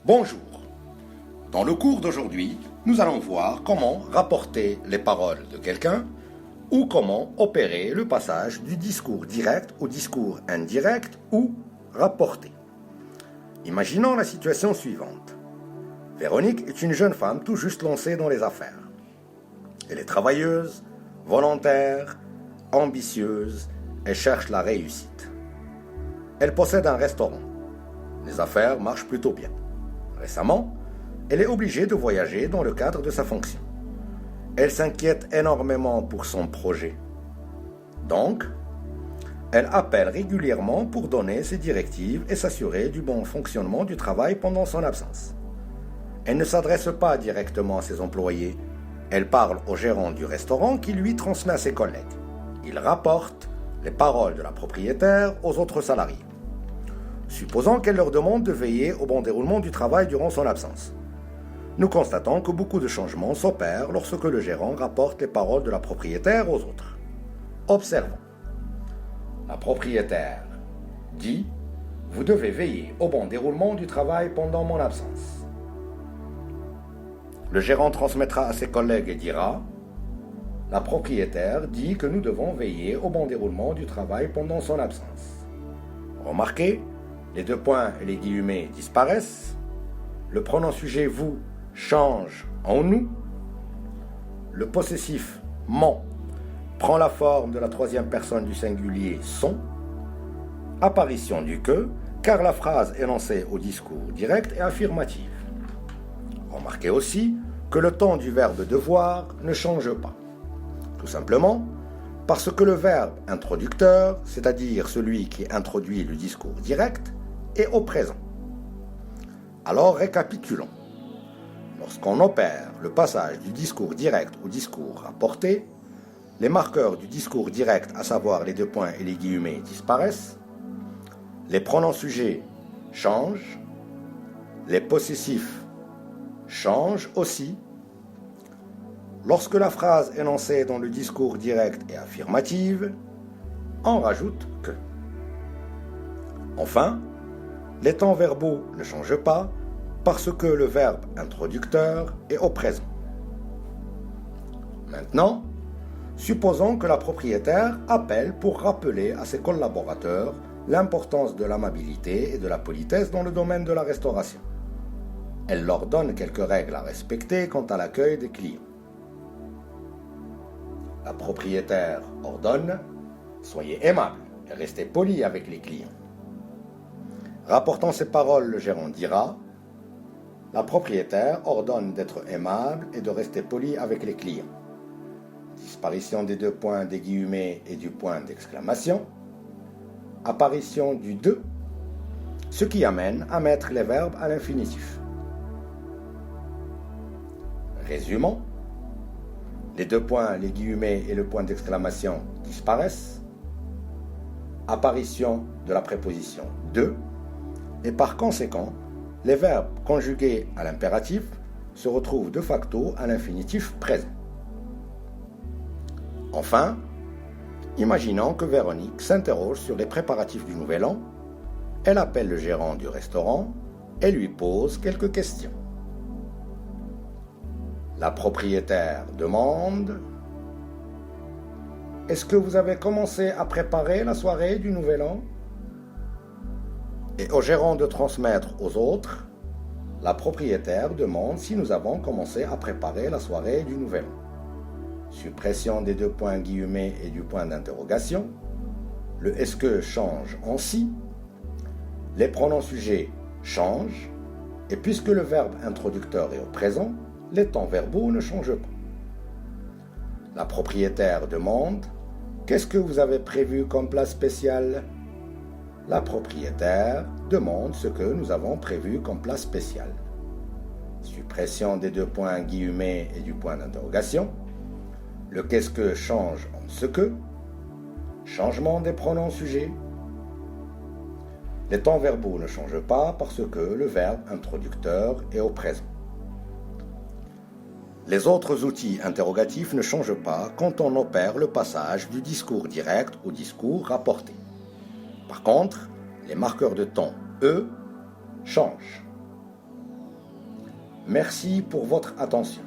Bonjour. Dans le cours d'aujourd'hui, nous allons voir comment rapporter les paroles de quelqu'un ou comment opérer le passage du discours direct au discours indirect ou rapporté. Imaginons la situation suivante. Véronique est une jeune femme tout juste lancée dans les affaires. Elle est travailleuse, volontaire, ambitieuse et cherche la réussite. Elle possède un restaurant. Les affaires marchent plutôt bien. Récemment, elle est obligée de voyager dans le cadre de sa fonction. Elle s'inquiète énormément pour son projet. Donc, elle appelle régulièrement pour donner ses directives et s'assurer du bon fonctionnement du travail pendant son absence. Elle ne s'adresse pas directement à ses employés. Elle parle au gérant du restaurant qui lui transmet à ses collègues. Il rapporte les paroles de la propriétaire aux autres salariés. Supposons qu'elle leur demande de veiller au bon déroulement du travail durant son absence. Nous constatons que beaucoup de changements s'opèrent lorsque le gérant rapporte les paroles de la propriétaire aux autres. Observons. La propriétaire dit « Vous devez veiller au bon déroulement du travail pendant mon absence ». Le gérant transmettra à ses collègues et dira « La propriétaire dit que nous devons veiller au bon déroulement du travail pendant son absence ». Remarquez, les deux points et les guillemets disparaissent. Le pronom sujet « vous » change en « nous ». Le possessif « mon » prend la forme de la troisième personne du singulier « son ». Apparition du « que » car la phrase énoncée au discours direct est affirmative. Remarquez aussi que le temps du verbe « devoir » ne change pas. Tout simplement parce que le verbe introducteur, c'est-à-dire celui qui introduit le discours direct, est au présent. Alors récapitulons. Lorsqu'on opère le passage du discours direct au discours rapporté, les marqueurs du discours direct, à savoir les deux points et les guillemets, disparaissent, les pronoms sujets changent, les possessifs changent aussi. Lorsque la phrase énoncée dans le discours direct est affirmative, on rajoute « que ». Enfin, les temps verbaux ne changent pas parce que le verbe introducteur est au présent. Maintenant, supposons que la propriétaire appelle pour rappeler à ses collaborateurs l'importance de l'amabilité et de la politesse dans le domaine de la restauration. Elle leur donne quelques règles à respecter quant à l'accueil des clients. La propriétaire ordonne « Soyez aimable et restez poli avec les clients ». Rapportant ces paroles, le gérant dira « La propriétaire ordonne d'être aimable et de rester poli avec les clients ». Disparition des deux points, des guillemets et du point d'exclamation. Apparition du « de », ce qui amène à mettre les verbes à l'infinitif. Résumons. Les deux points, les guillemets et le point d'exclamation disparaissent. Apparition de la préposition « de » et par conséquent, les verbes conjugués à l'impératif se retrouvent de facto à l'infinitif présent. Enfin, imaginons que Véronique s'interroge sur les préparatifs du Nouvel An. Elle appelle le gérant du restaurant et lui pose quelques questions. La propriétaire demande « Est-ce que vous avez commencé à préparer la soirée du Nouvel An ?» Et au gérant de transmettre aux autres, la propriétaire demande si nous avons commencé à préparer la soirée du Nouvel An. Suppression des deux points guillemets et du point d'interrogation. Le « est-ce que » change en « si ». Les pronoms sujets changent. Et puisque le verbe introducteur est au présent, les temps verbaux ne changent pas. La propriétaire demande « Qu'est-ce que vous avez prévu comme plat spécial ?» La propriétaire demande ce que nous avons prévu comme plat spécial. Suppression des deux points guillemets et du point d'interrogation. Le « qu'est-ce que » change en « ce que ». Changement des pronoms sujets. Les temps verbaux ne changent pas parce que le verbe introducteur est au présent. Les autres outils interrogatifs ne changent pas quand on opère le passage du discours direct au discours rapporté. Par contre, les marqueurs de temps « e » changent. Merci pour votre attention.